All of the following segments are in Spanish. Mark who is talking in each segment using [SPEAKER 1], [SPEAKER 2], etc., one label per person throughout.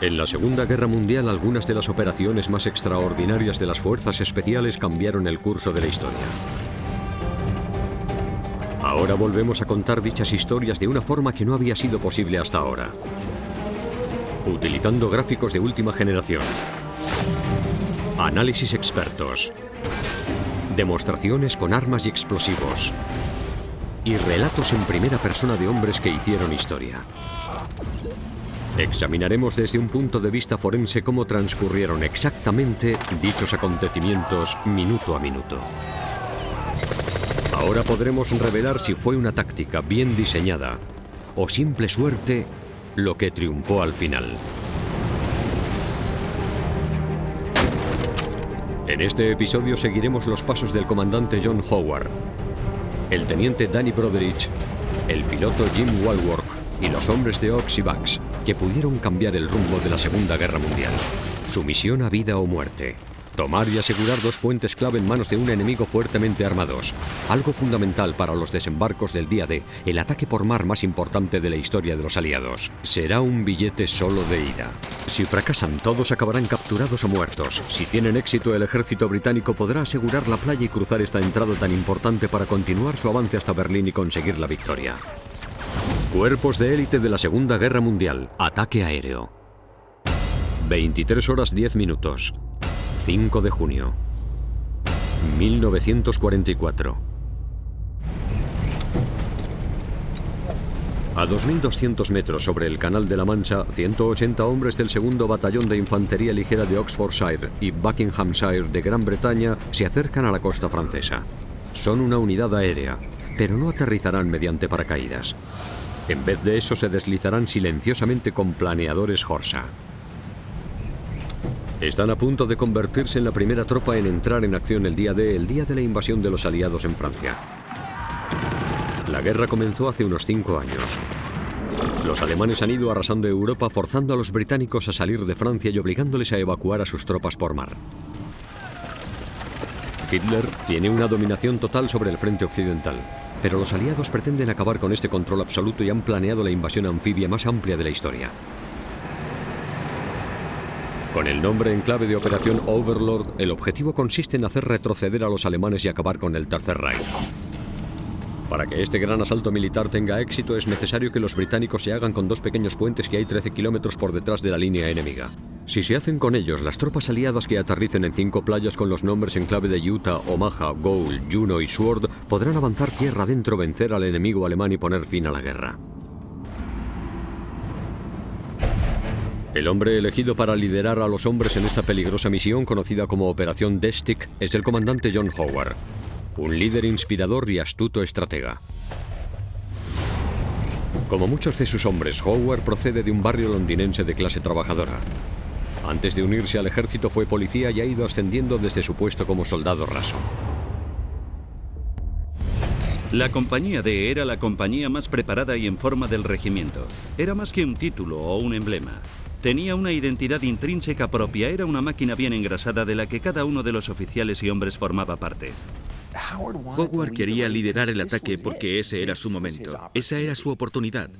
[SPEAKER 1] En la Segunda Guerra Mundial, algunas de las operaciones más extraordinarias de las fuerzas especiales cambiaron el curso de la historia. Ahora volvemos a contar dichas historias de una forma que no había sido posible hasta ahora. Utilizando gráficos de última generación, análisis expertos, demostraciones con armas y explosivos, y relatos en primera persona de hombres que hicieron historia. Examinaremos desde un punto de vista forense cómo transcurrieron exactamente dichos acontecimientos minuto a minuto. Ahora podremos revelar si fue una táctica bien diseñada o simple suerte lo que triunfó al final. En este episodio seguiremos los pasos del comandante John Howard, el teniente Danny Broderich, el piloto Jim Walworth y los hombres de Ox y Bucks, que pudieron cambiar el rumbo de la Segunda Guerra Mundial. Su misión a vida o muerte: tomar y asegurar dos puentes clave en manos de un enemigo fuertemente armados. Algo fundamental para los desembarcos del día D, el ataque por mar más importante de la historia de los aliados. Será un billete solo de ida. Si fracasan, todos acabarán capturados o muertos. Si tienen éxito, el ejército británico podrá asegurar la playa y cruzar esta entrada tan importante para continuar su avance hasta Berlín y conseguir la victoria. Cuerpos de élite de la Segunda Guerra Mundial. Ataque aéreo. 23 horas 10 minutos. 5 de junio. 1944. A 2.200 metros sobre el Canal de la Mancha, 180 hombres del segundo batallón de infantería ligera de Oxfordshire y Buckinghamshire de Gran Bretaña se acercan a la costa francesa. Son una unidad aérea, pero no aterrizarán mediante paracaídas. En vez de eso, se deslizarán silenciosamente con planeadores Horsa. Están a punto de convertirse en la primera tropa en entrar en acción el día D, el día de la invasión de los aliados en Francia. La guerra comenzó hace unos 5 años. Los alemanes han ido arrasando Europa, forzando a los británicos a salir de Francia y obligándoles a evacuar a sus tropas por mar. Hitler tiene una dominación total sobre el frente occidental, pero los aliados pretenden acabar con este control absoluto y han planeado la invasión anfibia más amplia de la historia. Con el nombre en clave de Operación Overlord, el objetivo consiste en hacer retroceder a los alemanes y acabar con el Tercer Reich. Para que este gran asalto militar tenga éxito, es necesario que los británicos se hagan con dos pequeños puentes que hay 13 kilómetros por detrás de la línea enemiga. Si se hacen con ellos, las tropas aliadas que aterricen en 5 playas con los nombres en clave de Utah, Omaha, Goal, Juno y Sword podrán avanzar tierra adentro, vencer al enemigo alemán y poner fin a la guerra. El hombre elegido para liderar a los hombres en esta peligrosa misión, conocida como Operación Destic, es el comandante John Howard, un líder inspirador y astuto estratega. Como muchos de sus hombres, Howard procede de un barrio londinense de clase trabajadora. Antes de unirse al ejército fue policía y ha ido ascendiendo desde su puesto como soldado raso.
[SPEAKER 2] La compañía D era la compañía más preparada y en forma del regimiento. Era más que un título o un emblema. Tenía una identidad intrínseca propia, era una máquina bien engrasada de la que cada uno de los oficiales y hombres formaba parte.
[SPEAKER 3] Howard quería liderar el ataque porque ese era su momento, esa era su oportunidad.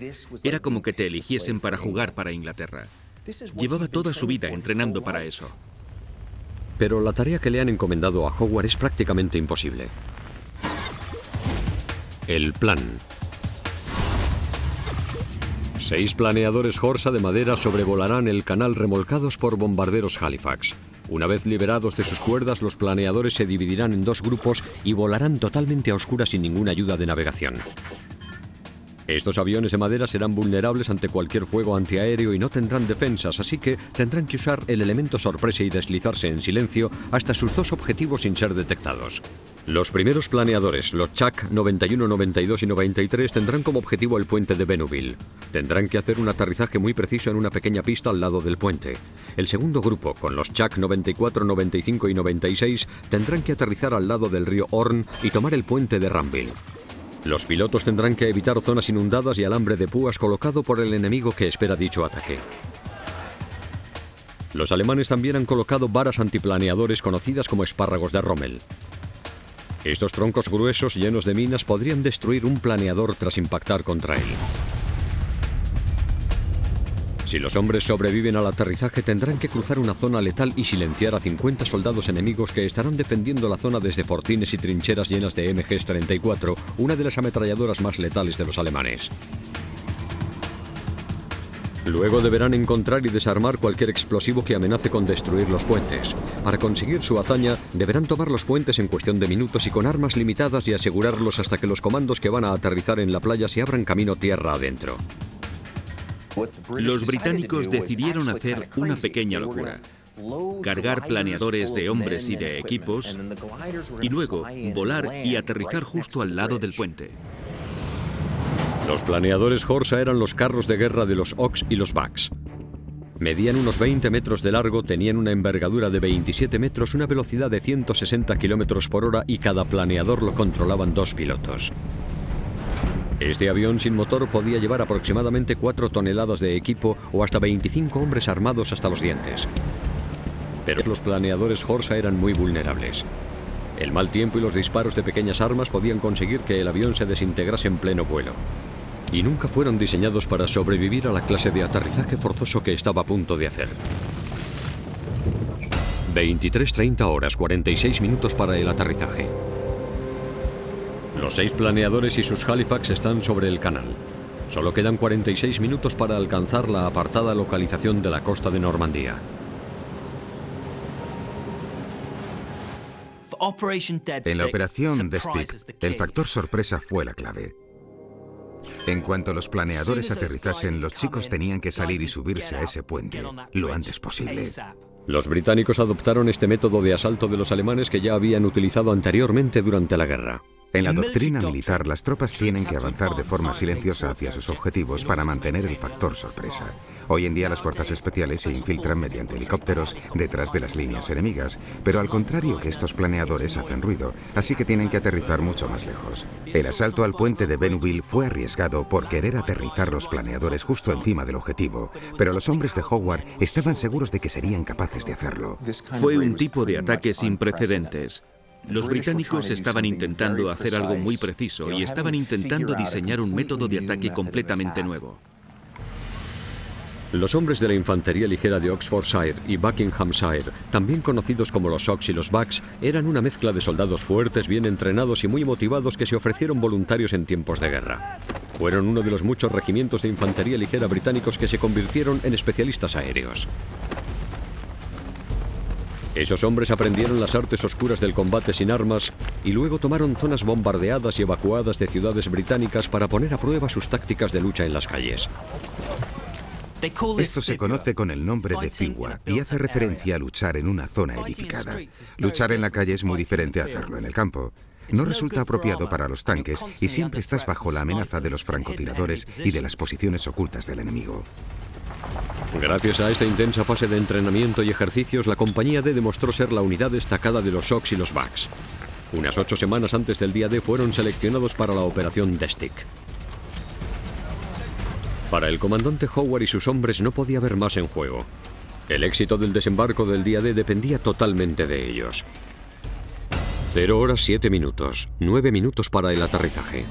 [SPEAKER 3] Era como que te eligiesen para jugar para Inglaterra. Llevaba toda su vida entrenando para eso.
[SPEAKER 1] Pero la tarea que le han encomendado a Howard es prácticamente imposible. El plan. 6 planeadores Horsa de madera sobrevolarán el canal remolcados por bombarderos Halifax. Una vez liberados de sus cuerdas, los planeadores se dividirán en 2 grupos y volarán totalmente a oscuras sin ninguna ayuda de navegación. Estos aviones de madera serán vulnerables ante cualquier fuego antiaéreo y no tendrán defensas, así que tendrán que usar el elemento sorpresa y deslizarse en silencio hasta sus 2 objetivos sin ser detectados. Los primeros planeadores, los Chuck 91, 92 y 93, tendrán como objetivo el puente de Benouville. Tendrán que hacer un aterrizaje muy preciso en una pequeña pista al lado del puente. El segundo grupo, con los Chuck 94, 95 y 96, tendrán que aterrizar al lado del río Orne y tomar el puente de Ranville. Los pilotos tendrán que evitar zonas inundadas y alambre de púas colocado por el enemigo que espera dicho ataque. Los alemanes también han colocado varas antiplaneadores conocidas como espárragos de Rommel. Estos troncos gruesos llenos de minas podrían destruir un planeador tras impactar contra él. Si los hombres sobreviven al aterrizaje, tendrán que cruzar una zona letal y silenciar a 50 soldados enemigos que estarán defendiendo la zona desde fortines y trincheras llenas de MG-34, una de las ametralladoras más letales de los alemanes. Luego deberán encontrar y desarmar cualquier explosivo que amenace con destruir los puentes. Para conseguir su hazaña, deberán tomar los puentes en cuestión de minutos y con armas limitadas y asegurarlos hasta que los comandos que van a aterrizar en la playa se abran camino tierra adentro.
[SPEAKER 3] Los británicos decidieron hacer una pequeña locura: cargar planeadores de hombres y de equipos y luego volar y aterrizar justo al lado del puente.
[SPEAKER 1] Los planeadores Horsa eran los carros de guerra de los Oks y los Bucks. Medían unos 20 metros de largo, tenían una envergadura de 27 metros, una velocidad de 160 kilómetros por hora y cada planeador lo controlaban 2 pilotos. Este avión sin motor podía llevar aproximadamente 4 toneladas de equipo o hasta 25 hombres armados hasta los dientes. Pero los planeadores Horsa eran muy vulnerables. El mal tiempo y los disparos de pequeñas armas podían conseguir que el avión se desintegrase en pleno vuelo. Y nunca fueron diseñados para sobrevivir a la clase de aterrizaje forzoso que estaba a punto de hacer. 23:30 horas, 46 minutos para el aterrizaje. Los 6 planeadores y sus Halifax están sobre el canal. Solo quedan 46 minutos para alcanzar la apartada localización de la costa de Normandía.
[SPEAKER 4] En la operación Dead Stick, el factor sorpresa fue la clave. En cuanto los planeadores aterrizasen, los chicos tenían que salir y subirse a ese puente lo antes posible.
[SPEAKER 1] Los británicos adoptaron este método de asalto de los alemanes que ya habían utilizado anteriormente durante la guerra.
[SPEAKER 4] En la doctrina militar, las tropas tienen que avanzar de forma silenciosa hacia sus objetivos para mantener el factor sorpresa. Hoy en día las fuerzas especiales se infiltran mediante helicópteros detrás de las líneas enemigas, pero al contrario que estos planeadores hacen ruido, así que tienen que aterrizar mucho más lejos. El asalto al puente de Bénouville fue arriesgado por querer aterrizar los planeadores justo encima del objetivo, pero los hombres de Howard estaban seguros de que serían capaces de hacerlo.
[SPEAKER 3] Fue un tipo de ataque sin precedentes. Los británicos estaban intentando hacer algo muy preciso y estaban intentando diseñar un método de ataque completamente nuevo.
[SPEAKER 1] Los hombres de la infantería ligera de Oxfordshire y Buckinghamshire, también conocidos como los Oks y los Bucks, eran una mezcla de soldados fuertes, bien entrenados y muy motivados que se ofrecieron voluntarios en tiempos de guerra. Fueron uno de los muchos regimientos de infantería ligera británicos que se convirtieron en especialistas aéreos. Esos hombres aprendieron las artes oscuras del combate sin armas y luego tomaron zonas bombardeadas y evacuadas de ciudades británicas para poner a prueba sus tácticas de lucha en las calles.
[SPEAKER 4] Esto se conoce con el nombre de FIWA y hace referencia a luchar en una zona edificada. Luchar en la calle es muy diferente a hacerlo en el campo. No resulta apropiado para los tanques y siempre estás bajo la amenaza de los francotiradores y de las posiciones ocultas del enemigo.
[SPEAKER 1] Gracias a esta intensa fase de entrenamiento y ejercicios, la compañía D demostró ser la unidad destacada de los Oks y los Bucks. Unas 8 semanas antes del día D fueron seleccionados para la operación Dead Stick. Para el comandante Howard y sus hombres no podía haber más en juego. El éxito del desembarco del día D dependía totalmente de ellos. 0 horas 7 minutos, 9 minutos para el aterrizaje.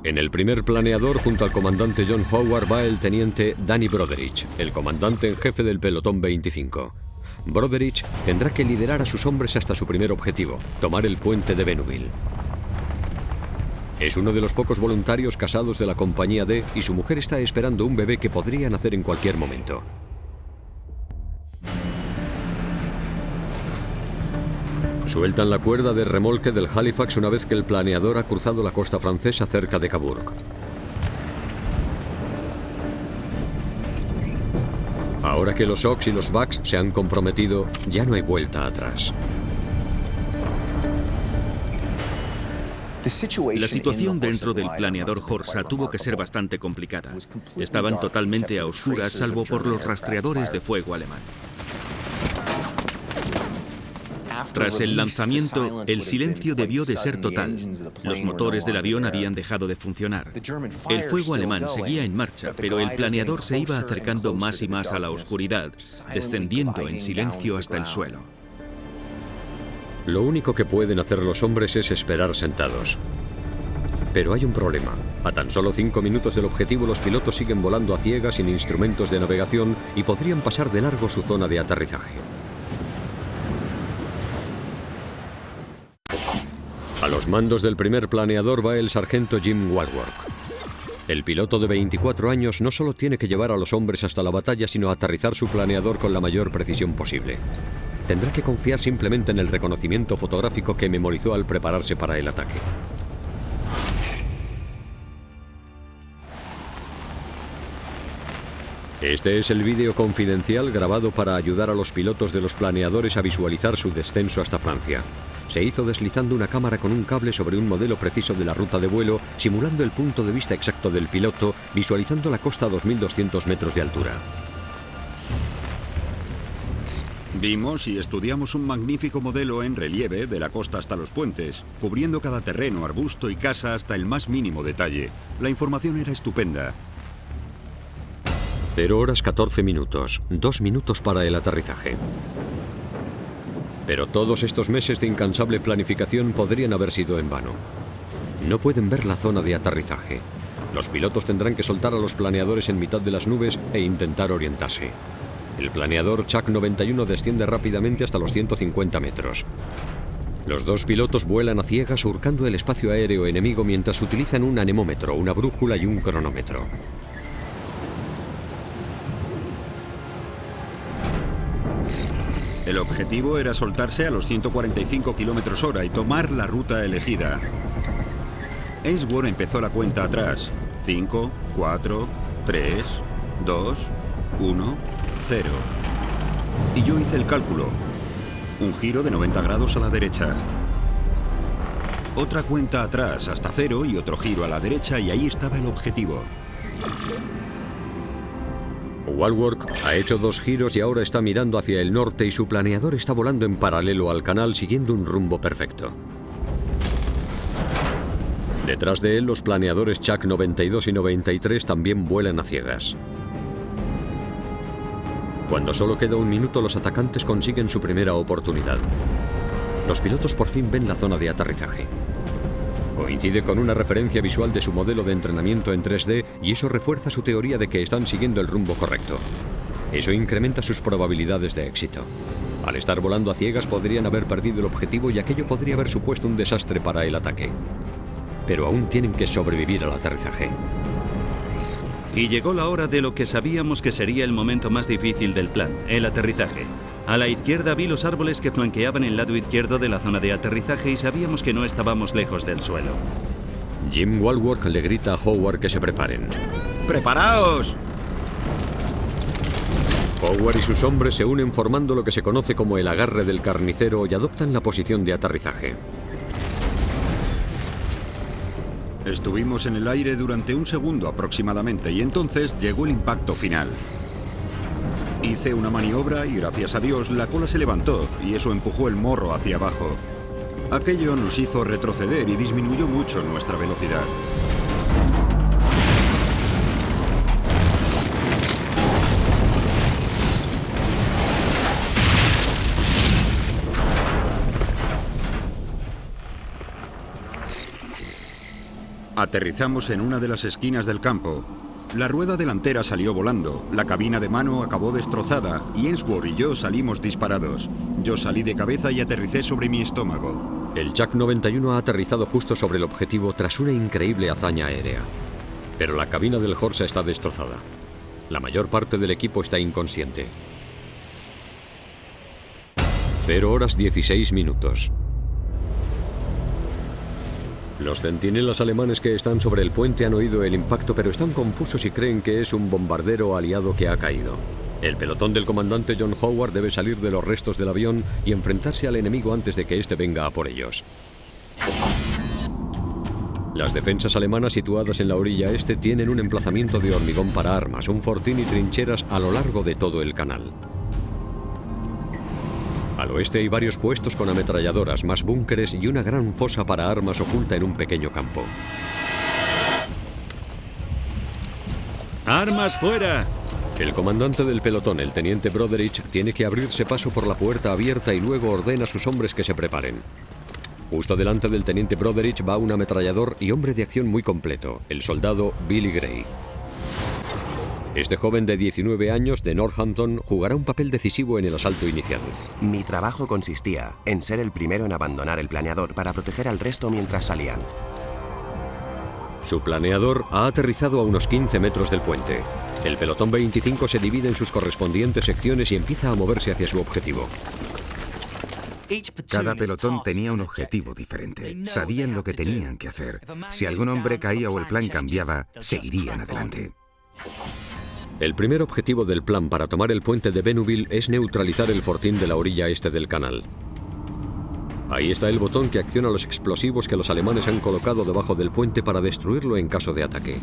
[SPEAKER 1] En el primer planeador, junto al comandante John Howard, va el teniente Danny Broderich, el comandante en jefe del pelotón 25. Broderich tendrá que liderar a sus hombres hasta su primer objetivo, tomar el puente de Bénouville. Es uno de los pocos voluntarios casados de la compañía D y su mujer está esperando un bebé que podría nacer en cualquier momento. Sueltan la cuerda de remolque del Halifax una vez que el planeador ha cruzado la costa francesa cerca de Cabourg. Ahora que los Oks y los Bucks se han comprometido, ya no hay vuelta atrás.
[SPEAKER 3] La situación dentro del planeador Horsa tuvo que ser bastante complicada. Estaban totalmente a oscuras, salvo por los rastreadores de fuego alemán. Tras el lanzamiento, el silencio debió de ser total. Los motores del avión habían dejado de funcionar. El fuego alemán seguía en marcha, pero el planeador se iba acercando más y más a la oscuridad, descendiendo en silencio hasta el suelo.
[SPEAKER 1] Lo único que pueden hacer los hombres es esperar sentados. Pero hay un problema. A tan solo 5 minutos del objetivo, los pilotos siguen volando a ciegas sin instrumentos de navegación y podrían pasar de largo su zona de aterrizaje. A los mandos del primer planeador va el sargento Jim Walworth. El piloto de 24 años no solo tiene que llevar a los hombres hasta la batalla, sino aterrizar su planeador con la mayor precisión posible. Tendrá que confiar simplemente en el reconocimiento fotográfico que memorizó al prepararse para el ataque. Este es el vídeo confidencial grabado para ayudar a los pilotos de los planeadores a visualizar su descenso hasta Francia. Se hizo deslizando una cámara con un cable sobre un modelo preciso de la ruta de vuelo, simulando el punto de vista exacto del piloto, visualizando la costa a 2.200 metros de altura.
[SPEAKER 5] Vimos y estudiamos un magnífico modelo en relieve de la costa hasta los puentes, cubriendo cada terreno, arbusto y casa hasta el más mínimo detalle. La información era estupenda.
[SPEAKER 1] 0 horas 14 minutos, 2 minutos para el aterrizaje. Pero todos estos meses de incansable planificación podrían haber sido en vano. No pueden ver la zona de aterrizaje. Los pilotos tendrán que soltar a los planeadores en mitad de las nubes e intentar orientarse. El planeador Chuck 91 desciende rápidamente hasta los 150 metros. Los dos pilotos vuelan a ciegas surcando el espacio aéreo enemigo mientras utilizan un anemómetro, una brújula y un cronómetro.
[SPEAKER 5] El objetivo era soltarse a los 145 km/h y tomar la ruta elegida. Ainsworth empezó la cuenta atrás. 5, 4, 3, 2, 1, 0. Y yo hice el cálculo. Un giro de 90 grados a la derecha. Otra cuenta atrás hasta 0 y otro giro a la derecha, y ahí estaba el objetivo.
[SPEAKER 1] Walworth ha hecho 2 giros y ahora está mirando hacia el norte y su planeador está volando en paralelo al canal siguiendo un rumbo perfecto. Detrás de él, los planeadores Chuck 92 y 93 también vuelan a ciegas. Cuando solo queda 1 minuto, los atacantes consiguen su primera oportunidad. Los pilotos por fin ven la zona de aterrizaje. Coincide con una referencia visual de su modelo de entrenamiento en 3D y eso refuerza su teoría de que están siguiendo el rumbo correcto. Eso incrementa sus probabilidades de éxito. Al estar volando a ciegas podrían haber perdido el objetivo y aquello podría haber supuesto un desastre para el ataque. Pero aún tienen que sobrevivir al aterrizaje.
[SPEAKER 2] Y llegó la hora de lo que sabíamos que sería el momento más difícil del plan, el aterrizaje. A la izquierda vi los árboles que flanqueaban el lado izquierdo de la zona de aterrizaje y sabíamos que no estábamos lejos del suelo.
[SPEAKER 1] Jim Walworth le grita a Howard que se preparen.
[SPEAKER 5] ¡Preparaos!
[SPEAKER 1] Howard y sus hombres se unen formando lo que se conoce como el agarre del carnicero y adoptan la posición de aterrizaje.
[SPEAKER 5] Estuvimos en el aire durante 1 segundo aproximadamente y entonces llegó el impacto final. Hice una maniobra y gracias a Dios la cola se levantó y eso empujó el morro hacia abajo. Aquello nos hizo retroceder y disminuyó mucho nuestra velocidad. Aterrizamos en una de las esquinas del campo. La rueda delantera salió volando, la cabina de mano acabó destrozada y Ainsworth y yo salimos disparados. Yo salí de cabeza y aterricé sobre mi estómago.
[SPEAKER 1] El Chuck 91 ha aterrizado justo sobre el objetivo tras una increíble hazaña aérea. Pero la cabina del Horsa está destrozada. La mayor parte del equipo está inconsciente. 0 horas 16 minutos. Los centinelas alemanes que están sobre el puente han oído el impacto, pero están confusos y creen que es un bombardero aliado que ha caído. El pelotón del comandante John Howard debe salir de los restos del avión y enfrentarse al enemigo antes de que éste venga a por ellos. Las defensas alemanas situadas en la orilla este tienen un emplazamiento de hormigón para armas, un fortín y trincheras a lo largo de todo el canal. Al oeste hay varios puestos con ametralladoras, más búnkeres y una gran fosa para armas oculta en un pequeño campo.
[SPEAKER 2] ¡Armas fuera!
[SPEAKER 1] El comandante del pelotón, el teniente Broderich, tiene que abrirse paso por la puerta abierta y luego ordena a sus hombres que se preparen. Justo delante del teniente Broderich va un ametrallador y hombre de acción muy completo, el soldado Billy Gray. Este joven de 19 años de Northampton jugará un papel decisivo en el asalto inicial.
[SPEAKER 6] Mi trabajo consistía en ser el primero en abandonar el planeador para proteger al resto mientras salían.
[SPEAKER 1] Su planeador ha aterrizado a unos 15 metros del puente. El pelotón 25 se divide en sus correspondientes secciones y empieza a moverse hacia su objetivo.
[SPEAKER 4] Cada pelotón tenía un objetivo diferente. Sabían lo que tenían que hacer. Si algún hombre caía o el plan cambiaba, seguirían adelante.
[SPEAKER 1] El primer objetivo del plan para tomar el puente de Bénouville es neutralizar el fortín de la orilla este del canal. Ahí está el botón que acciona los explosivos que los alemanes han colocado debajo del puente para destruirlo en caso de ataque.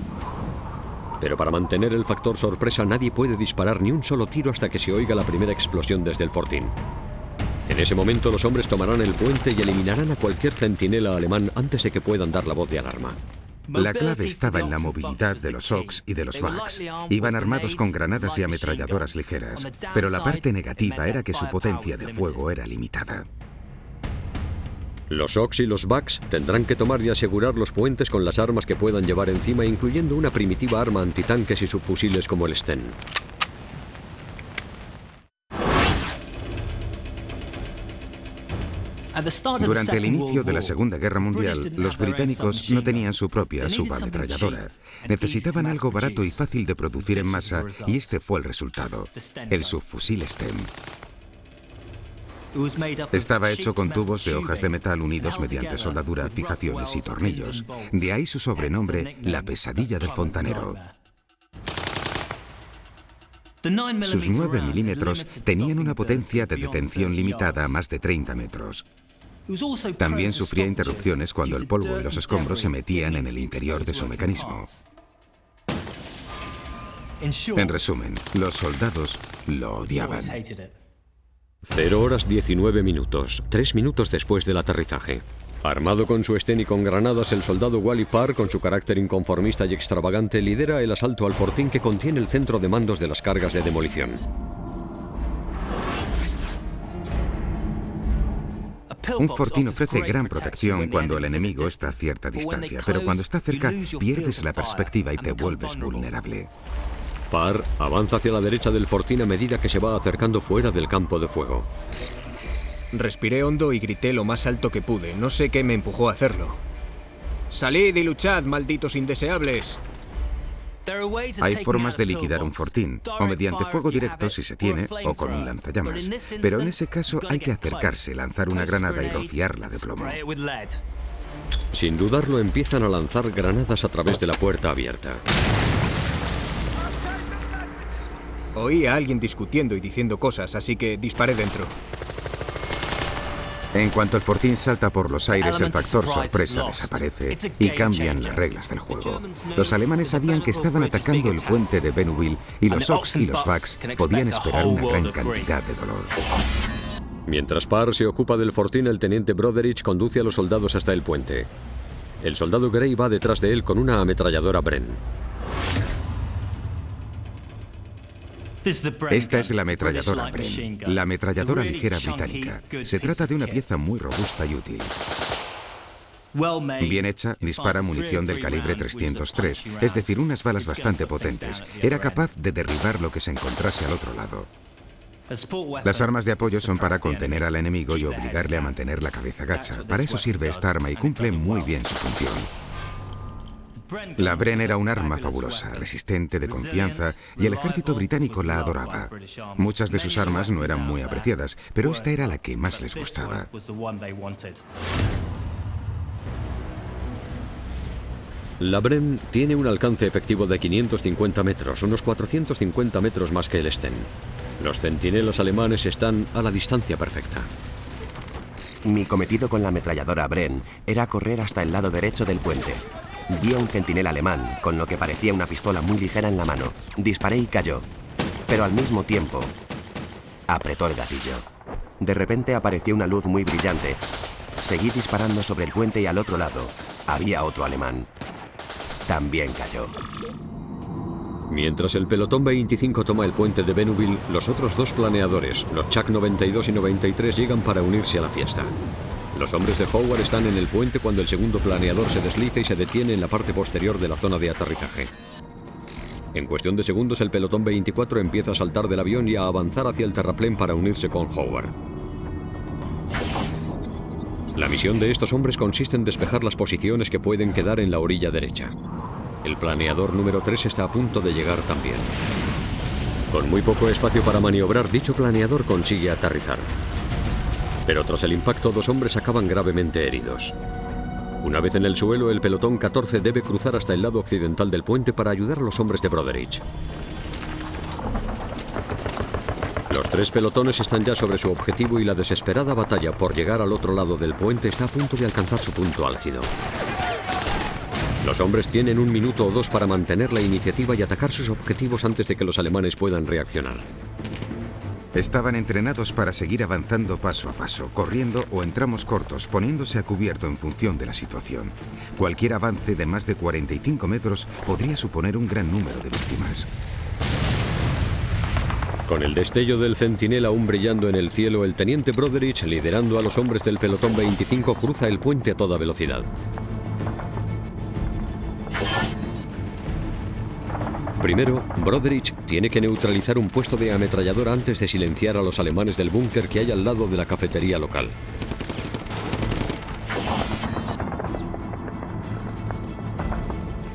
[SPEAKER 1] Pero para mantener el factor sorpresa nadie puede disparar ni un solo tiro hasta que se oiga la primera explosión desde el fortín. En ese momento los hombres tomarán el puente y eliminarán a cualquier centinela alemán antes de que puedan dar la voz de alarma.
[SPEAKER 4] La clave estaba en la movilidad de los Oks y de los Bucks. Iban armados con granadas y ametralladoras ligeras, pero la parte negativa era que su potencia de fuego era limitada.
[SPEAKER 1] Los Oks y los Bucks tendrán que tomar y asegurar los puentes con las armas que puedan llevar encima, incluyendo una primitiva arma antitanques y subfusiles como el Sten.
[SPEAKER 4] Durante el inicio de la Segunda Guerra Mundial, los británicos no tenían su propia subametralladora. Necesitaban algo barato y fácil de producir en masa, y este fue el resultado: el subfusil Sten. Estaba hecho con tubos de hojas de metal unidos mediante soldadura, fijaciones y tornillos. De ahí su sobrenombre, la pesadilla del fontanero. Sus 9 milímetros tenían una potencia de detención limitada a más de 30 metros. También sufría interrupciones cuando el polvo y los escombros se metían en el interior de su mecanismo. En resumen, los soldados lo odiaban.
[SPEAKER 1] 0 horas 19 minutos, 3 minutos después del aterrizaje. Armado con su Sten y con granadas, el soldado Wally Parr, con su carácter inconformista y extravagante, lidera el asalto al fortín que contiene el centro de mandos de las cargas de demolición.
[SPEAKER 4] Un fortín ofrece gran protección cuando el enemigo está a cierta distancia, pero cuando está cerca pierdes la perspectiva y te vuelves vulnerable.
[SPEAKER 1] Parr avanza hacia la derecha del fortín a medida que se va acercando fuera del campo de fuego.
[SPEAKER 7] Respiré hondo y grité lo más alto que pude. No sé qué me empujó a hacerlo. ¡Salid y luchad, malditos indeseables!
[SPEAKER 4] Hay formas de liquidar un fortín, o mediante fuego directo si se tiene, o con un lanzallamas. Pero en ese caso hay que acercarse, lanzar una granada y rociarla de plomo.
[SPEAKER 1] Sin dudarlo, empiezan a lanzar granadas a través de la puerta abierta.
[SPEAKER 7] Oí a alguien discutiendo y diciendo cosas, así que disparé dentro.
[SPEAKER 4] En cuanto el fortín salta por los aires, el factor sorpresa desaparece y cambian las reglas del juego. Los alemanes sabían que estaban atacando el puente de Bénouville y los Oks y los Bucks podían esperar una gran cantidad de dolor.
[SPEAKER 1] Mientras Parr se ocupa del fortín, el teniente Broderich conduce a los soldados hasta el puente. El soldado Gray va detrás de él con una ametralladora Bren.
[SPEAKER 4] Esta es la ametralladora Bren, la ametralladora ligera británica. Se trata de una pieza muy robusta y útil. Bien hecha, dispara munición del calibre 303, es decir, unas balas bastante potentes. Era capaz de derribar lo que se encontrase al otro lado. Las armas de apoyo son para contener al enemigo y obligarle a mantener la cabeza gacha. Para eso sirve esta arma y cumple muy bien su función. La Bren era un arma fabulosa, resistente, de confianza, y el ejército británico la adoraba. Muchas de sus armas no eran muy apreciadas, pero esta era la que más les gustaba.
[SPEAKER 1] La Bren tiene un alcance efectivo de 550 metros, unos 450 metros más que el Sten. Los centinelas alemanes están a la distancia perfecta.
[SPEAKER 6] Mi cometido con la ametralladora Bren era correr hasta el lado derecho del puente. Vi a un centinela alemán con lo que parecía una pistola muy ligera en la mano. Disparé y cayó, pero al mismo tiempo apretó el gatillo. De repente apareció una luz muy brillante. Seguí disparando sobre el puente y al otro lado había otro alemán. También cayó.
[SPEAKER 1] Mientras el pelotón 25 toma el puente de Bénouville, los otros dos planeadores, los Chak 92 y 93, llegan para unirse a la fiesta. Los hombres de Howard están en el puente cuando el segundo planeador se desliza y se detiene en la parte posterior de la zona de aterrizaje. En cuestión de segundos, el pelotón 24 empieza a saltar del avión y a avanzar hacia el terraplén para unirse con Howard. La misión de estos hombres consiste en despejar las posiciones que pueden quedar en la orilla derecha. El planeador número 3 está a punto de llegar también. Con muy poco espacio para maniobrar, dicho planeador consigue aterrizar. Pero tras el impacto, 2 hombres acaban gravemente heridos. Una vez en el suelo, el pelotón 14 debe cruzar hasta el lado occidental del puente para ayudar a los hombres de Broderich. Los 3 pelotones están ya sobre su objetivo y la desesperada batalla por llegar al otro lado del puente está a punto de alcanzar su punto álgido. Los hombres tienen 1 minuto o 2 para mantener la iniciativa y atacar sus objetivos antes de que los alemanes puedan reaccionar.
[SPEAKER 4] Estaban entrenados para seguir avanzando paso a paso, corriendo o en tramos cortos, poniéndose a cubierto en función de la situación. Cualquier avance de más de 45 metros podría suponer un gran número de víctimas.
[SPEAKER 1] Con el destello del centinela aún brillando en el cielo, el teniente Broderich, liderando a los hombres del pelotón 25, cruza el puente a toda velocidad. Primero, Broderich tiene que neutralizar un puesto de ametralladora antes de silenciar a los alemanes del búnker que hay al lado de la cafetería local.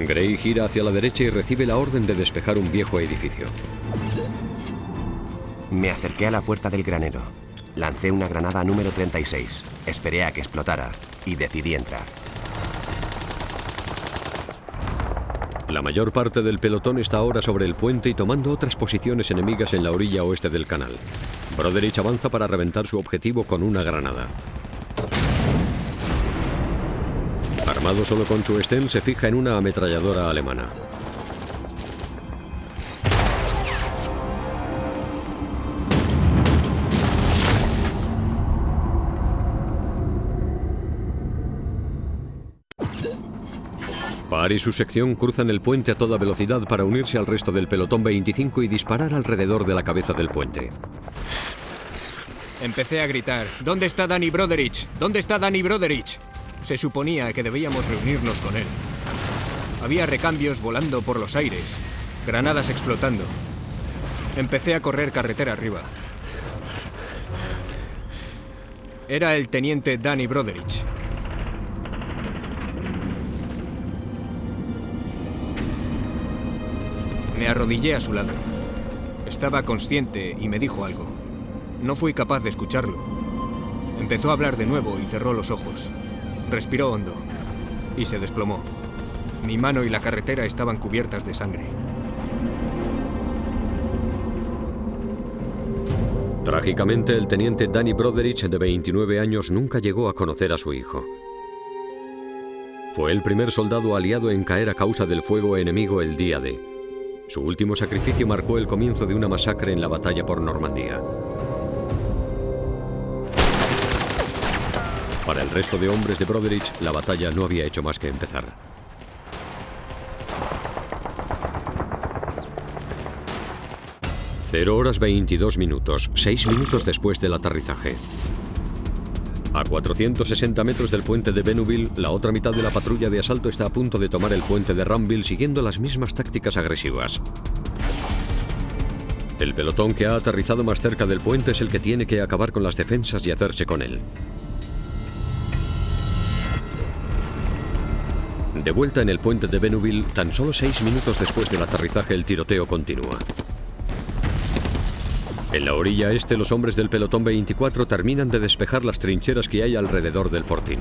[SPEAKER 1] Gray gira hacia la derecha y recibe la orden de despejar un viejo edificio.
[SPEAKER 6] Me acerqué a la puerta del granero. Lancé una granada número 36. Esperé a que explotara y decidí entrar.
[SPEAKER 1] La mayor parte del pelotón está ahora sobre el puente y tomando otras posiciones enemigas en la orilla oeste del canal. Broderich avanza para reventar su objetivo con una granada. Armado solo con su Sten, se fija en una ametralladora alemana. Parr y su sección cruzan el puente a toda velocidad para unirse al resto del pelotón 25 y disparar alrededor de la cabeza del puente.
[SPEAKER 7] Empecé a gritar: ¿dónde está Danny Broderich? ¿Dónde está Danny Broderich? Se suponía que debíamos reunirnos con él. Había recambios volando por los aires, granadas explotando. Empecé a correr carretera arriba. Era el teniente Danny Broderich. Me arrodillé a su lado. Estaba consciente y me dijo algo. No fui capaz de escucharlo. Empezó a hablar de nuevo y cerró los ojos. Respiró hondo y se desplomó. Mi mano y la carretera estaban cubiertas de sangre.
[SPEAKER 1] Trágicamente, el teniente Danny Broderich, de 29 años, nunca llegó a conocer a su hijo. Fue el primer soldado aliado en caer a causa del fuego enemigo el día D. Su último sacrificio marcó el comienzo de una masacre en la batalla por Normandía. Para el resto de hombres de Broderich, la batalla no había hecho más que empezar. Cero horas 22 minutos, 6 minutos después del aterrizaje. A 460 metros del puente de Bénouville, la otra mitad de la patrulla de asalto está a punto de tomar el puente de Ranville siguiendo las mismas tácticas agresivas. El pelotón que ha aterrizado más cerca del puente es el que tiene que acabar con las defensas y hacerse con él. De vuelta en el puente de Bénouville, tan solo 6 minutos después del aterrizaje, el tiroteo continúa. En la orilla este, los hombres del pelotón 24 terminan de despejar las trincheras que hay alrededor del fortín.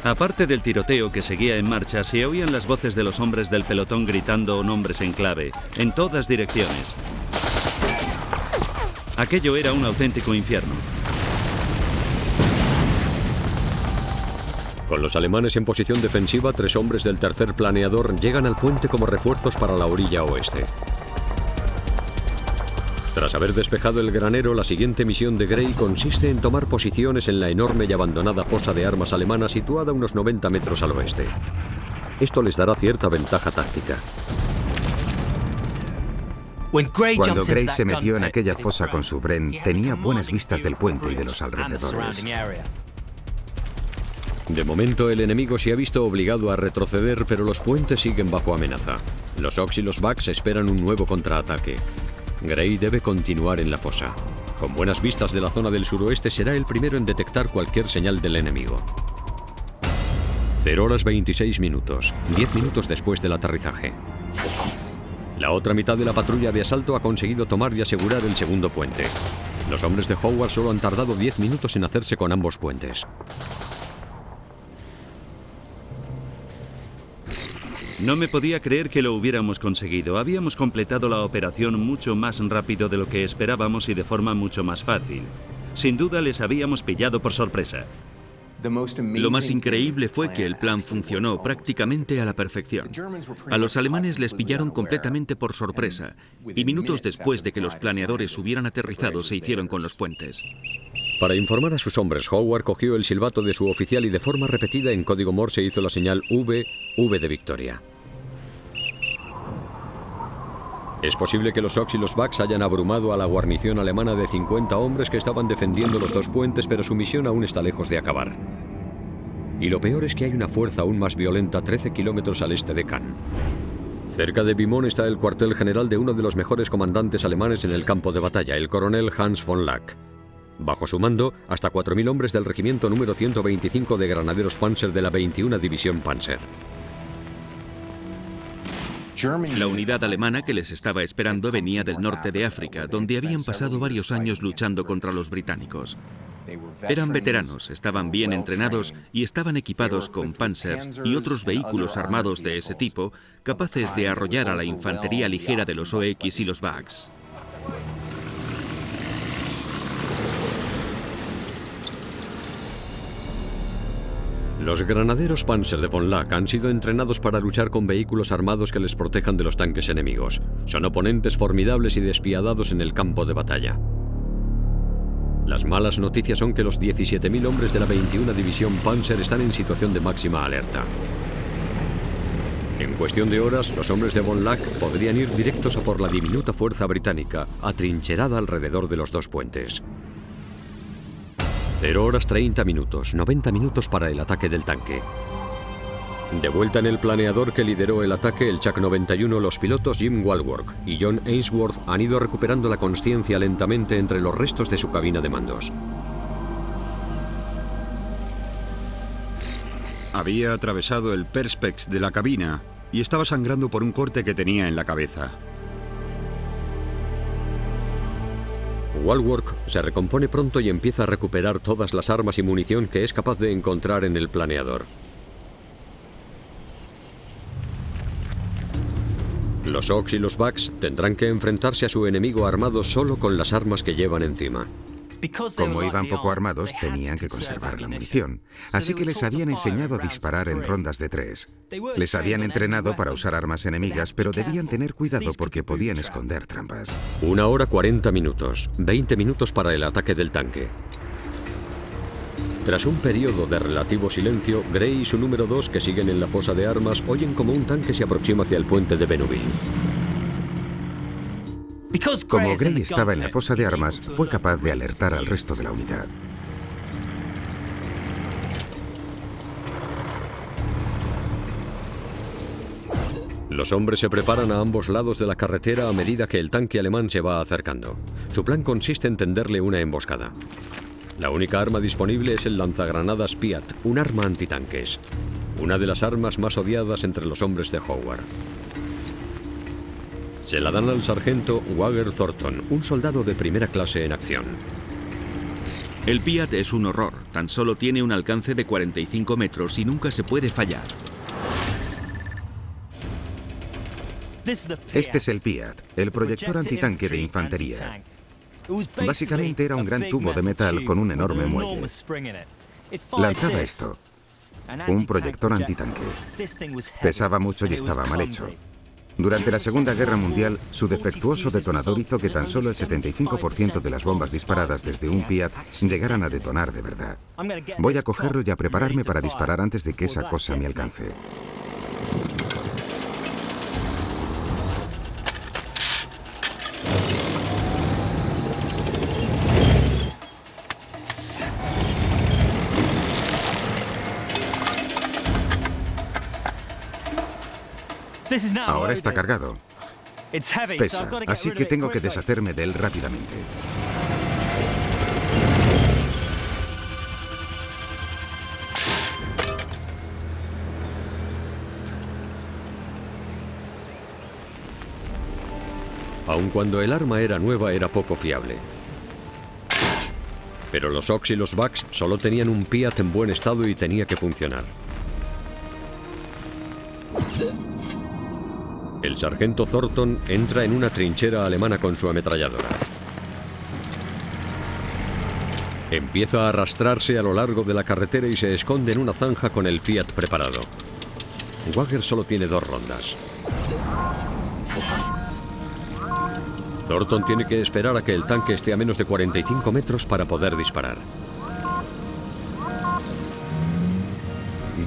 [SPEAKER 2] Aparte del tiroteo que seguía en marcha, se oían las voces de los hombres del pelotón gritando nombres en clave, en todas direcciones. Aquello era un auténtico infierno.
[SPEAKER 1] Con los alemanes en posición defensiva, 3 hombres del tercer planeador llegan al puente como refuerzos para la orilla oeste. Tras haber despejado el granero, la siguiente misión de Gray consiste en tomar posiciones en la enorme y abandonada fosa de armas alemana situada a unos 90 metros al oeste. Esto les dará cierta ventaja táctica.
[SPEAKER 4] Cuando Gray se metió en aquella fosa con su Bren, tenía buenas vistas del puente y de los alrededores.
[SPEAKER 1] De momento, el enemigo se ha visto obligado a retroceder, pero los puentes siguen bajo amenaza. Los Ox y los Bugs esperan un nuevo contraataque. Gray debe continuar en la fosa. Con buenas vistas de la zona del suroeste, será el primero en detectar cualquier señal del enemigo. 0 horas 26 minutos, 10 minutos después del aterrizaje. La otra mitad de la patrulla de asalto ha conseguido tomar y asegurar el segundo puente. Los hombres de Howard solo han tardado 10 minutos en hacerse con ambos puentes.
[SPEAKER 2] No me podía creer que lo hubiéramos conseguido. Habíamos completado la operación mucho más rápido de lo que esperábamos y de forma mucho más fácil. Sin duda les habíamos pillado por sorpresa.
[SPEAKER 3] Lo más increíble fue que el plan funcionó prácticamente a la perfección. A los alemanes les pillaron completamente por sorpresa, y minutos después de que los planeadores hubieran aterrizado se hicieron con los puentes.
[SPEAKER 1] Para informar a sus hombres, Howard cogió el silbato de su oficial y de forma repetida en código Morse hizo la señal V de victoria. Es posible que los Ox y los Bugs hayan abrumado a la guarnición alemana de 50 hombres que estaban defendiendo los dos puentes, pero su misión aún está lejos de acabar. Y lo peor es que hay una fuerza aún más violenta 13 kilómetros al este de Cannes. Cerca de Bimont está el cuartel general de uno de los mejores comandantes alemanes en el campo de batalla, el coronel Hans von Lack. Bajo su mando, hasta 4.000 hombres del regimiento número 125 de granaderos Panzer de la 21 División Panzer.
[SPEAKER 3] La unidad alemana que les estaba esperando venía del norte de África, donde habían pasado varios años luchando contra los británicos. Eran veteranos, estaban bien entrenados y estaban equipados con Panzers y otros vehículos armados de ese tipo, capaces de arrollar a la infantería ligera de los OX y los Bugs.
[SPEAKER 1] Los granaderos Panzer de von Lack han sido entrenados para luchar con vehículos armados que les protejan de los tanques enemigos. Son oponentes formidables y despiadados en el campo de batalla. Las malas noticias son que los 17.000 hombres de la 21 División Panzer están en situación de máxima alerta. En cuestión de horas, los hombres de von Lack podrían ir directos a por la diminuta fuerza británica, atrincherada alrededor de los dos puentes. 0 horas 30 minutos, 90 minutos para el ataque del tanque. De vuelta en el planeador que lideró el ataque, el Chuck 91, los pilotos Jim Walworth y John Ainsworth han ido recuperando la consciencia lentamente entre los restos de su cabina de mandos.
[SPEAKER 5] Había atravesado el perspex de la cabina y estaba sangrando por un corte que tenía en la cabeza.
[SPEAKER 1] Walworth se recompone pronto y empieza a recuperar todas las armas y munición que es capaz de encontrar en el planeador. Los Ox y los Bugs tendrán que enfrentarse a su enemigo armado solo con las armas que llevan encima.
[SPEAKER 4] Como iban poco armados, tenían que conservar la munición. Así que les habían enseñado a disparar en rondas de 3. Les habían entrenado para usar armas enemigas, pero debían tener cuidado porque podían esconder trampas.
[SPEAKER 1] 1 hora 40 minutos, 20 minutos para el ataque del tanque. Tras un periodo de relativo silencio, Gray y su número 2, que siguen en la fosa de armas, oyen como un tanque se aproxima hacia el puente de Benouville.
[SPEAKER 4] Como Gray estaba en la fosa de armas, fue capaz de alertar al resto de la unidad.
[SPEAKER 1] Los hombres se preparan a ambos lados de la carretera a medida que el tanque alemán se va acercando. Su plan consiste en tenderle una emboscada. La única arma disponible es el lanzagranadas Piat, un arma antitanques. Una de las armas más odiadas entre los hombres de Howard. Se la dan al sargento Wagner Thornton, un soldado de primera clase en acción.
[SPEAKER 3] El Piat es un horror, tan solo tiene un alcance de 45 metros y nunca se puede fallar.
[SPEAKER 4] Este es el Piat, el proyector antitanque de infantería. Básicamente era un gran tubo de metal con un enorme muelle. Lanzaba esto, un proyector antitanque. Pesaba mucho y estaba mal hecho. Durante la Segunda Guerra Mundial, su defectuoso detonador hizo que tan solo el 75% de las bombas disparadas desde un Piat llegaran a detonar de verdad. Voy a cogerlo y a prepararme para disparar antes de que esa cosa me alcance. Ahora está cargado. Pesa, así que tengo que deshacerme de él rápidamente.
[SPEAKER 1] Aun cuando el arma era nueva, era poco fiable. Pero los Ox y los Bucks solo tenían un Piat en buen estado y tenía que funcionar. El sargento Thornton entra en una trinchera alemana con su ametralladora. Empieza a arrastrarse a lo largo de la carretera y se esconde en una zanja con el Piat preparado. Wagner solo tiene 2 rondas. Thornton tiene que esperar a que el tanque esté a menos de 45 metros para poder disparar.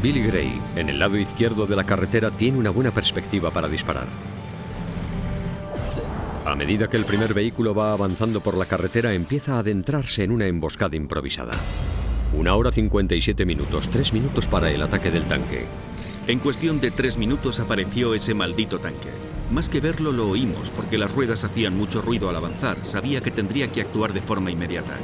[SPEAKER 1] Billy Gray, en el lado izquierdo de la carretera, tiene una buena perspectiva para disparar. A medida que el primer vehículo va avanzando por la carretera, empieza a adentrarse en una emboscada improvisada. 1 hora 57 minutos, 3 minutos para el ataque del tanque.
[SPEAKER 3] En cuestión de 3 minutos apareció ese maldito tanque. Más que verlo, lo oímos, porque las ruedas hacían mucho ruido al avanzar. Sabía que tendría que actuar de forma inmediata.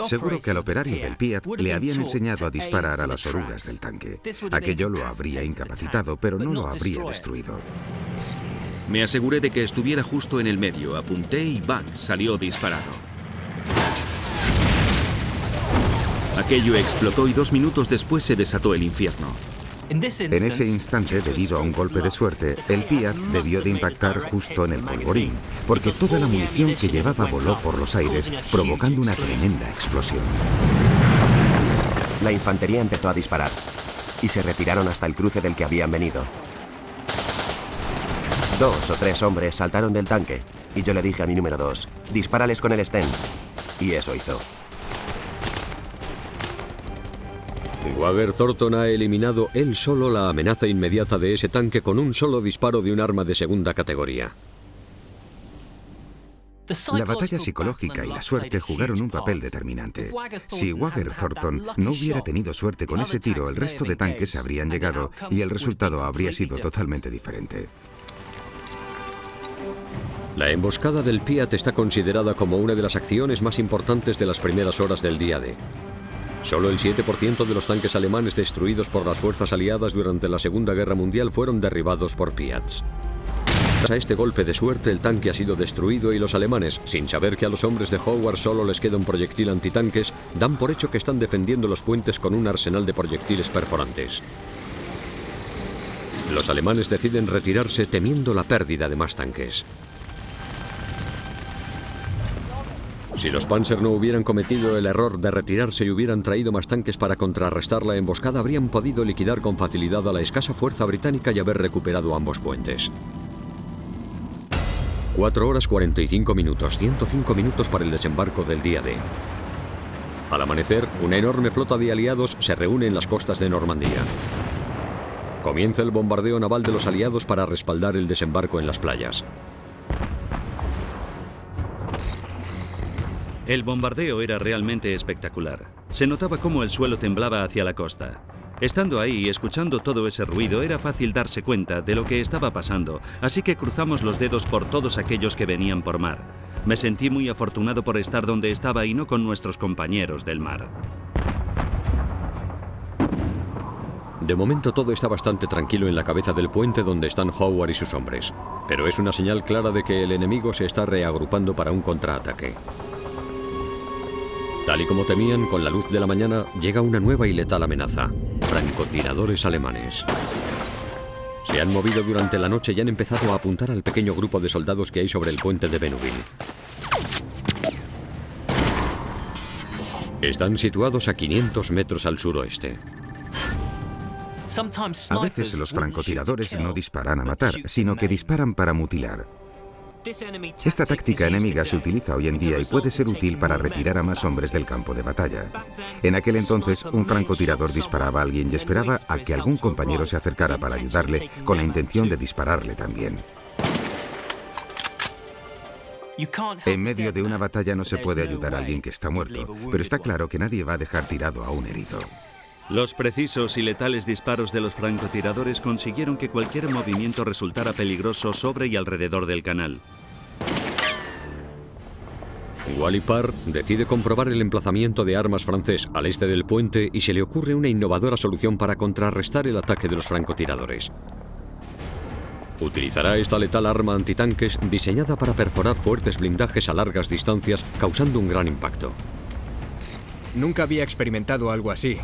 [SPEAKER 4] Seguro que al operario del Piat le habían enseñado a disparar a las orugas del tanque. Aquello lo habría incapacitado, pero no lo habría destruido.
[SPEAKER 3] Me aseguré de que estuviera justo en el medio. Apunté y ¡bang! Salió disparado. Aquello explotó y 2 minutos después se desató el infierno.
[SPEAKER 4] En ese instante, debido a un golpe de suerte, el Piat debió de impactar justo en el polvorín, porque toda la munición que llevaba voló por los aires, provocando una tremenda explosión.
[SPEAKER 6] La infantería empezó a disparar y se retiraron hasta el cruce del que habían venido. 2 o 3 hombres saltaron del tanque y yo le dije a mi número 2, dispárales con el Sten. Y eso hizo.
[SPEAKER 1] Wagner Thornton ha eliminado él solo la amenaza inmediata de ese tanque con un solo disparo de un arma de segunda categoría.
[SPEAKER 4] La batalla psicológica y la suerte jugaron un papel determinante. Si Wagner Thornton no hubiera tenido suerte con ese tiro, el resto de tanques habrían llegado y el resultado habría sido totalmente diferente.
[SPEAKER 1] La emboscada del Piat está considerada como una de las acciones más importantes de las primeras horas del día D. Solo el 7% de los tanques alemanes destruidos por las fuerzas aliadas durante la Segunda Guerra Mundial fueron derribados por Piats. Tras este golpe de suerte, el tanque ha sido destruido y los alemanes, sin saber que a los hombres de Howard solo les queda un proyectil antitanques, dan por hecho que están defendiendo los puentes con un arsenal de proyectiles perforantes. Los alemanes deciden retirarse temiendo la pérdida de más tanques. Si los Panzer no hubieran cometido el error de retirarse y hubieran traído más tanques para contrarrestar la emboscada, habrían podido liquidar con facilidad a la escasa fuerza británica y haber recuperado ambos puentes. 4 horas 45 minutos, 105 minutos para el desembarco del día D. Al amanecer, una enorme flota de aliados se reúne en las costas de Normandía. Comienza el bombardeo naval de los aliados para respaldar el desembarco en las playas.
[SPEAKER 2] El bombardeo era realmente espectacular. Se notaba cómo el suelo temblaba hacia la costa. Estando ahí y escuchando todo ese ruido, era fácil darse cuenta de lo que estaba pasando, así que cruzamos los dedos por todos aquellos que venían por mar. Me sentí muy afortunado por estar donde estaba y no con nuestros compañeros del mar.
[SPEAKER 1] De momento todo está bastante tranquilo en la cabeza del puente donde están Howard y sus hombres, pero es una señal clara de que el enemigo se está reagrupando para un contraataque. Tal y como temían, con la luz de la mañana llega una nueva y letal amenaza: francotiradores alemanes. Se han movido durante la noche y han empezado a apuntar al pequeño grupo de soldados que hay sobre el puente de Bénouville. Están situados a 500 metros al suroeste.
[SPEAKER 4] A veces los francotiradores no disparan a matar, sino que disparan para mutilar. Esta táctica enemiga se utiliza hoy en día y puede ser útil para retirar a más hombres del campo de batalla. En aquel entonces, un francotirador disparaba a alguien y esperaba a que algún compañero se acercara para ayudarle, con la intención de dispararle también. En medio de una batalla no se puede ayudar a alguien que está muerto, pero está claro que nadie va a dejar tirado a un herido.
[SPEAKER 2] Los precisos y letales disparos de los francotiradores consiguieron que cualquier movimiento resultara peligroso sobre y alrededor del canal.
[SPEAKER 1] Wally Parr decide comprobar el emplazamiento de armas francés al este del puente y se le ocurre una innovadora solución para contrarrestar el ataque de los francotiradores. Utilizará esta letal arma antitanques diseñada para perforar fuertes blindajes a largas distancias, causando un gran impacto.
[SPEAKER 7] Nunca había experimentado algo así.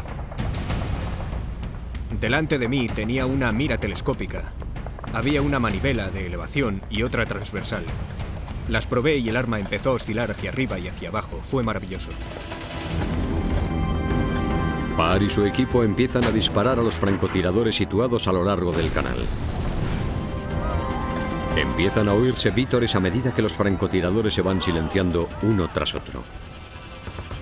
[SPEAKER 7] Delante de mí tenía una mira telescópica. Había una manivela de elevación y otra transversal. Las probé y el arma empezó a oscilar hacia arriba y hacia abajo. Fue maravilloso.
[SPEAKER 1] Parr y su equipo empiezan a disparar a los francotiradores situados a lo largo del canal. Empiezan a oírse vítores a medida que los francotiradores se van silenciando uno tras otro.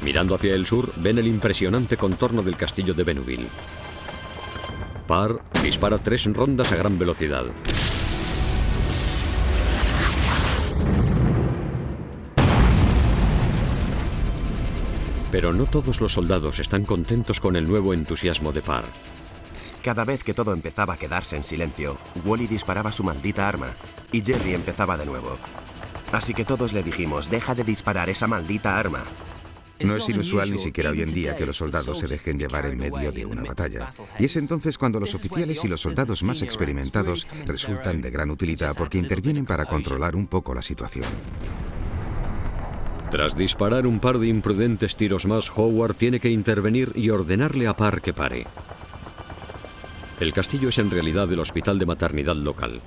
[SPEAKER 1] Mirando hacia el sur, ven el impresionante contorno del castillo de Bénouville. Parr dispara 3 rondas a gran velocidad. Pero no todos los soldados están contentos con el nuevo entusiasmo de Parr.
[SPEAKER 6] Cada vez que todo empezaba a quedarse en silencio, Wally disparaba su maldita arma y Jerry empezaba de nuevo. Así que todos le dijimos, deja de disparar esa maldita arma.
[SPEAKER 4] No es inusual ni siquiera hoy en día que los soldados se dejen llevar en medio de una batalla. Y es entonces cuando los oficiales y los soldados más experimentados resultan de gran utilidad porque intervienen para controlar un poco la situación.
[SPEAKER 1] Tras disparar un par de imprudentes tiros más, Howard tiene que intervenir y ordenarle a Parr que pare. El castillo es en realidad el hospital de maternidad local.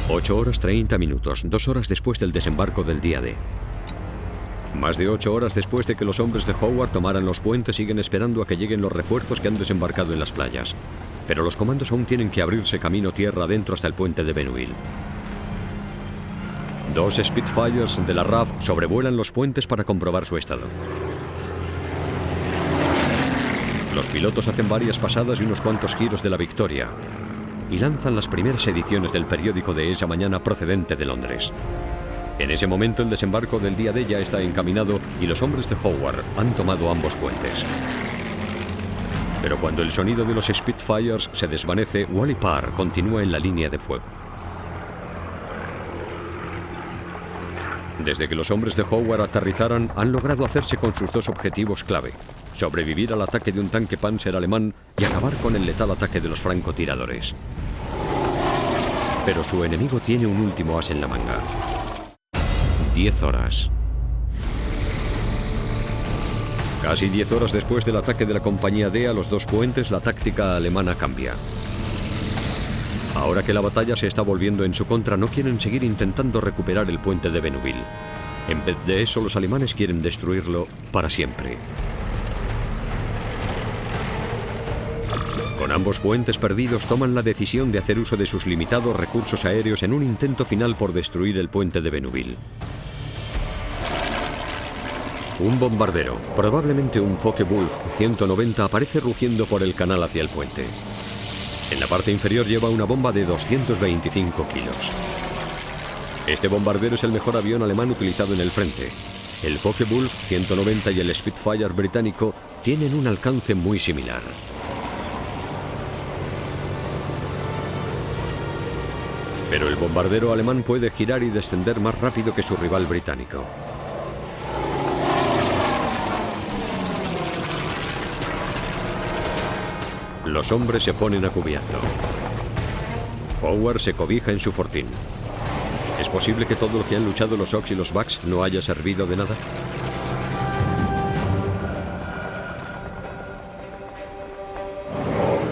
[SPEAKER 1] 8 horas 30 minutos, 2 horas después del desembarco del día D. Más de 8 horas después de que los hombres de Howard tomaran los puentes, siguen esperando a que lleguen los refuerzos que han desembarcado en las playas. Pero los comandos aún tienen que abrirse camino tierra adentro hasta el puente de Bénouville. 2 Spitfires de la RAF sobrevuelan los puentes para comprobar su estado. Los pilotos hacen varias pasadas y unos cuantos giros de la Victoria y lanzan las primeras ediciones del periódico de esa mañana procedente de Londres. En ese momento el desembarco del día D ya está encaminado y los hombres de Howard han tomado ambos puentes. Pero cuando el sonido de los Spitfires se desvanece, Wally Parr continúa en la línea de fuego. Desde que los hombres de Howard aterrizaran, han logrado hacerse con sus 2 objetivos clave: sobrevivir al ataque de un tanque Panzer alemán y acabar con el letal ataque de los francotiradores. Pero su enemigo tiene un último as en la manga. 10 horas. Casi 10 horas después del ataque de la compañía D a los 2 puentes, la táctica alemana cambia. Ahora que la batalla se está volviendo en su contra, no quieren seguir intentando recuperar el puente de Bénouville. En vez de eso, los alemanes quieren destruirlo para siempre. Con ambos puentes perdidos, toman la decisión de hacer uso de sus limitados recursos aéreos en un intento final por destruir el puente de Bénouville. Un bombardero, probablemente un Focke-Wulf 190, aparece rugiendo por el canal hacia el puente. En la parte inferior lleva una bomba de 225 kilos. Este bombardero es el mejor avión alemán utilizado en el frente. El Focke-Wulf 190 y el Spitfire británico tienen un alcance muy similar. Pero el bombardero alemán puede girar y descender más rápido que su rival británico. Los hombres se ponen a cubierto. Howard se cobija en su fortín. ¿Es posible que todo lo que han luchado los Ox y los Bucks no haya servido de nada?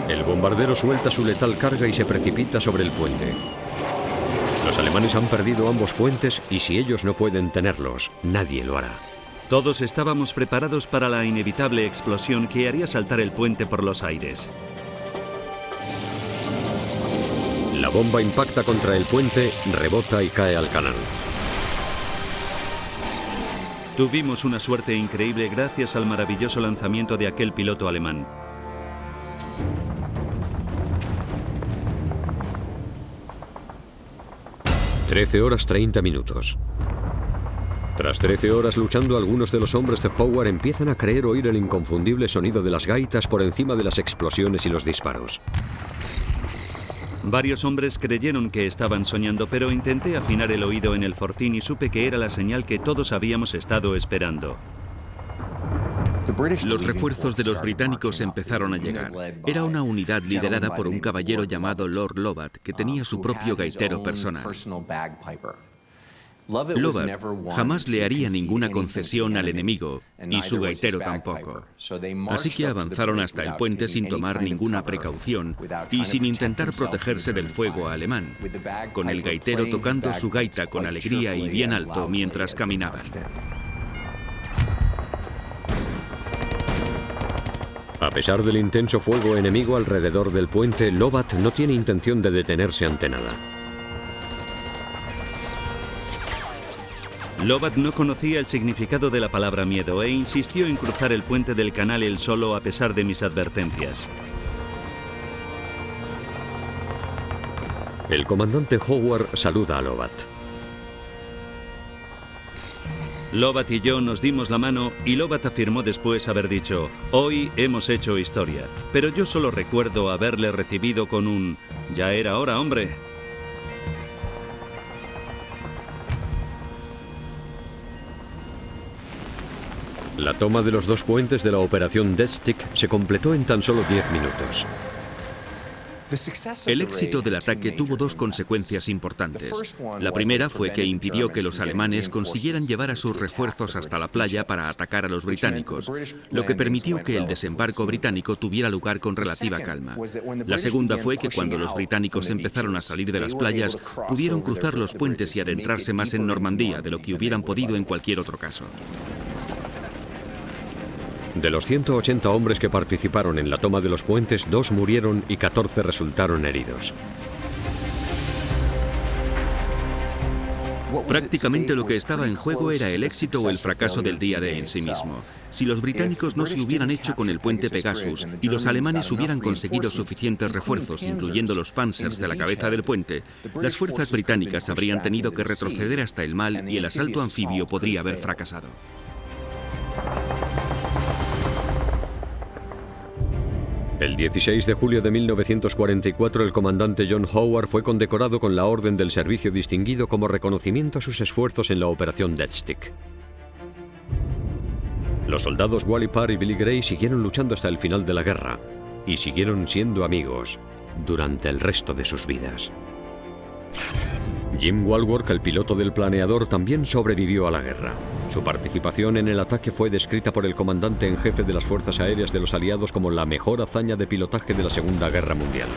[SPEAKER 1] El bombardero suelta su letal carga y se precipita sobre el puente. Los alemanes han perdido ambos puentes y si ellos no pueden tenerlos, nadie lo hará.
[SPEAKER 2] Todos estábamos preparados para la inevitable explosión que haría saltar el puente por los aires.
[SPEAKER 1] La bomba impacta contra el puente, rebota y cae al canal.
[SPEAKER 2] Tuvimos una suerte increíble gracias al maravilloso lanzamiento de aquel piloto alemán. ...13 horas 30 minutos.
[SPEAKER 1] Tras 13 horas luchando, algunos de los hombres de Howard empiezan a creer oír el inconfundible sonido de las gaitas por encima de las explosiones y los disparos.
[SPEAKER 2] Varios hombres creyeron que estaban soñando, pero intenté afinar el oído en el fortín y supe que era la señal que todos habíamos estado esperando.
[SPEAKER 3] Los refuerzos de los británicos empezaron a llegar. Era una unidad liderada por un caballero llamado Lord Lovat, que tenía su propio gaitero personal. Lovat jamás le haría ninguna concesión al enemigo, y su gaitero tampoco. Así que avanzaron hasta el puente sin tomar ninguna precaución y sin intentar protegerse del fuego alemán, con el gaitero tocando su gaita con alegría y bien alto mientras caminaban.
[SPEAKER 1] A pesar del intenso fuego enemigo alrededor del puente, Lovat no tiene intención de detenerse ante nada.
[SPEAKER 2] Lovat no conocía el significado de la palabra miedo e insistió en cruzar el puente del canal él solo a pesar de mis advertencias.
[SPEAKER 1] El comandante Howard saluda a Lovat.
[SPEAKER 2] Lovat y yo nos dimos la mano y Lovat afirmó después haber dicho: «Hoy hemos hecho historia», pero yo solo recuerdo haberle recibido con un «Ya era hora, hombre».
[SPEAKER 1] La toma de los dos puentes de la operación Death Stick se completó en tan solo 10 minutos.
[SPEAKER 3] El éxito del ataque tuvo dos consecuencias importantes. La primera fue que impidió que los alemanes consiguieran llevar a sus refuerzos hasta la playa para atacar a los británicos, lo que permitió que el desembarco británico tuviera lugar con relativa calma. La segunda fue que cuando los británicos empezaron a salir de las playas, pudieron cruzar los puentes y adentrarse más en Normandía de lo que hubieran podido en cualquier otro caso.
[SPEAKER 1] De los 180 hombres que participaron en la toma de los puentes, 2 murieron y 14 resultaron heridos.
[SPEAKER 3] Prácticamente lo que estaba en juego era el éxito o el fracaso del día D en sí mismo. Si los británicos no se hubieran hecho con el puente Pegasus y los alemanes hubieran conseguido suficientes refuerzos, incluyendo los Panzers de la cabeza del puente, las fuerzas británicas habrían tenido que retroceder hasta el Mal y el asalto anfibio podría haber fracasado.
[SPEAKER 1] El 16 de julio de 1944, el comandante John Howard fue condecorado con la Orden del Servicio Distinguido como reconocimiento a sus esfuerzos en la operación Death Stick. Los soldados Wally Parr y Billy Gray siguieron luchando hasta el final de la guerra y siguieron siendo amigos durante el resto de sus vidas. Jim Walworth, el piloto del planeador, también sobrevivió a la guerra. Su participación en el ataque fue descrita por el comandante en jefe de las Fuerzas Aéreas de los Aliados como la mejor hazaña de pilotaje de la Segunda Guerra Mundial.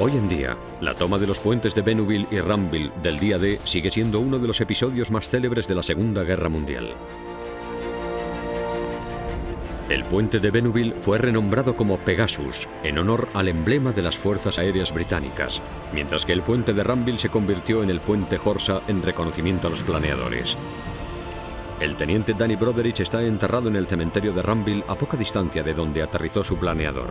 [SPEAKER 1] Hoy en día, la toma de los puentes de Bénouville y Ranville del día D sigue siendo uno de los episodios más célebres de la Segunda Guerra Mundial. El puente de Bénouville fue renombrado como Pegasus, en honor al emblema de las Fuerzas Aéreas Británicas, mientras que el puente de Ranville se convirtió en el puente Horsa en reconocimiento a los planeadores. El teniente Danny Broderich está enterrado en el cementerio de Ranville a poca distancia de donde aterrizó su planeador.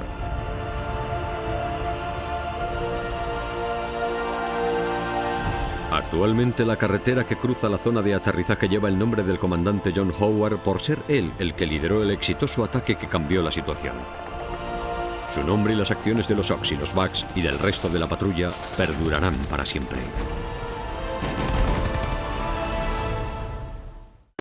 [SPEAKER 1] Actualmente la carretera que cruza la zona de aterrizaje lleva el nombre del comandante John Howard por ser él el que lideró el exitoso ataque que cambió la situación. Su nombre y las acciones de los Ox y los Bucks y del resto de la patrulla perdurarán para siempre.